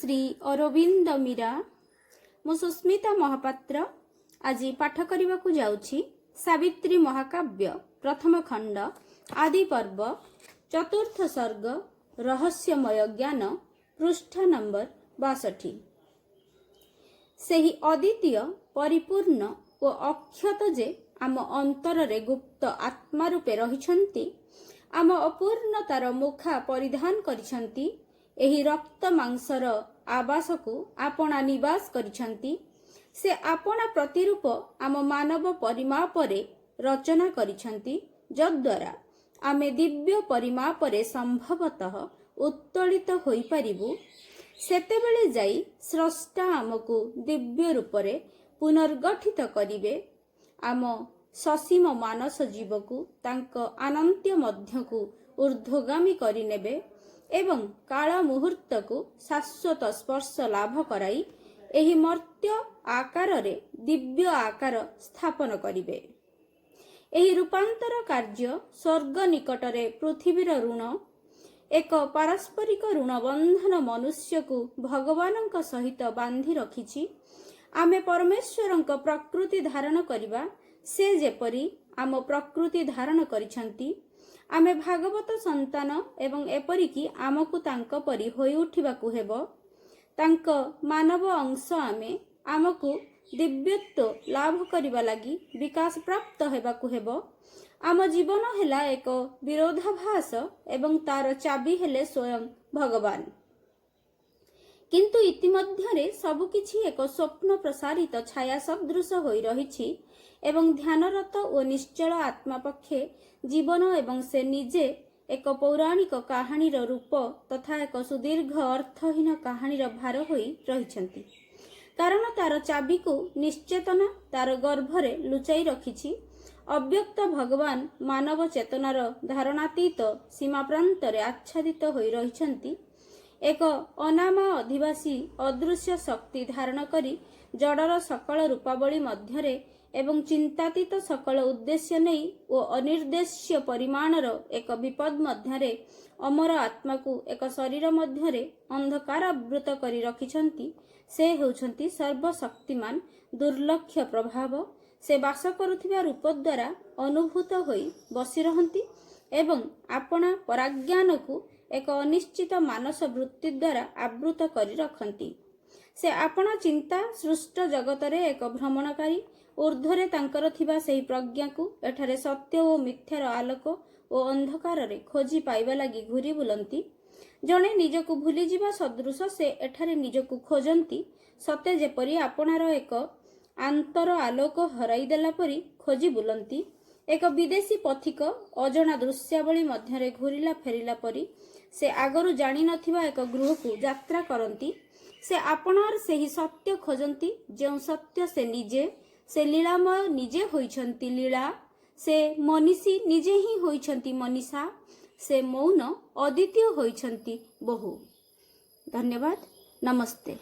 श्री अरविंद मीरा मु सुस्मिता महापात्र आज पाठ करने को जाऊँगी सावित्री महाकाव्य प्रथम खंड आदि पर्व चतुर्थ सर्ग रहस्यमय ज्ञान पृष्ठ नंबर 62। सेही अद्वितीय परिपूर्ण और अक्षत जे आम अंतर रे गुप्त आत्मा रूपे रहिछंती आम अपूर्णतार मुखा परिधान करिछंती एही रक्त मांसर आवास को आपना निवास करिछंती से आपना प्रतिरूप आम मानव परिमापरे रचना करिछंती जद्वारा आमे दिव्य परिमापरे संभवतः उत्तोलित होई परिबु सेतेबेले जाई स्रष्टा आमको दिव्य रूपरे पुनर्गठित करिवे आम ससीम मानस जीवकु तांक अनंत्य मध्यकु ऊर्ध्वगामी करिनेबे एवं काल मुहूर्त को शाश्वत स्पर्श लाभ कराई एही मर्त्य आकार रे दिव्य आकार स्थापन करिवे। एही रूपांतर कार्य स्वर्ग निकटरे पृथ्वीर ऋण एक पारस्परिक ऋण बंधन मनुष्य को भगवानक सहित बांधि रखिछि। आमे परमेश्वरंक प्रकृति धारण करिबा से जेपरी आम प्रकृति धारण करिछंती आमे भागवत संतान एवं एपरिकी आमको तांक परी होई उठिबाकू हेबो। तांक मानव अंश आमे आमको दिव्यत्व लाभ करिबा लागि विकास प्राप्त हेबाकू हेबो। आम जीवन हेला एक विरोधाभास एवं तार चाबी हेले स्वयं भगवान। किंतु इतिमध्यरे सबकिछि एक स्वप्न प्रसारित छाया सदृश होई रहिछि एवं ध्यानरत और निश्चल आत्मा पक्षे जीवन एवं से निजे एक पौराणिक कहानीर रूप तथा एक सुदीर्घ अर्थहीन कहानीर भार होई रहिछंती। कारण तार चाबी को निश्चेतना तार गर्भरे लुचाई रखिछि। अव्यक्त भगवान मानव चेतनार धारणातीत सीमा प्रांतरे आच्छादित होई रहिछंती। एक अनामा अधिवासी अदृश्य शक्ति धारण करी जड़र सकल रूपावली मध्यरे एवं चिंतातीत सकल उद्देश्य नहीं और अनिर्देश्य परिमाणर एक विपद मध्यरे अमर आत्मा को एक शरीर मध्यरे अंधकारावृत करी रखिछंती। से हेउछंती सर्वशक्तिमान दुर्लक्ष्य प्रभाव। से बास करुथिबा रूप द्वारा अनुभूत होई बसी रहंती एवं आपना पराज्ञान को एक अनिश्चित मानस वृत्ति द्वारा आवृत करी रखंती। से आपना चिंता सृष्ट जगतरे एक भ्रमणकारी ऊर्ध्वरे तांकर थिबा सेही प्रज्ञा को एठारे सत्य और मिथ्यार आलोक और अंधकार रे खोजी पाइबा लागि घुरी बुलंती। जणे निजको भूली जीवा सदृश से एठारे निजको खोजंती सते जेपरी आपनार एक आंतर आलोक हराई देला परी खोजी बुलंती। एक विदेशी पथिक अजणा दृश्यावली मध्यरे घुरिला फेरिला परी से आगरु जानी नथिबा एक गृह को यात्रा करंती। से आपनार सेही सत्य खोजंती जेउ सत्य से निजे से लीलामय निजे होइछंती लीला। से मनीषी निजे ही होइछंती मनीषा। से मौन अद्वितीय होइछंती बहु। धन्यवाद। नमस्ते।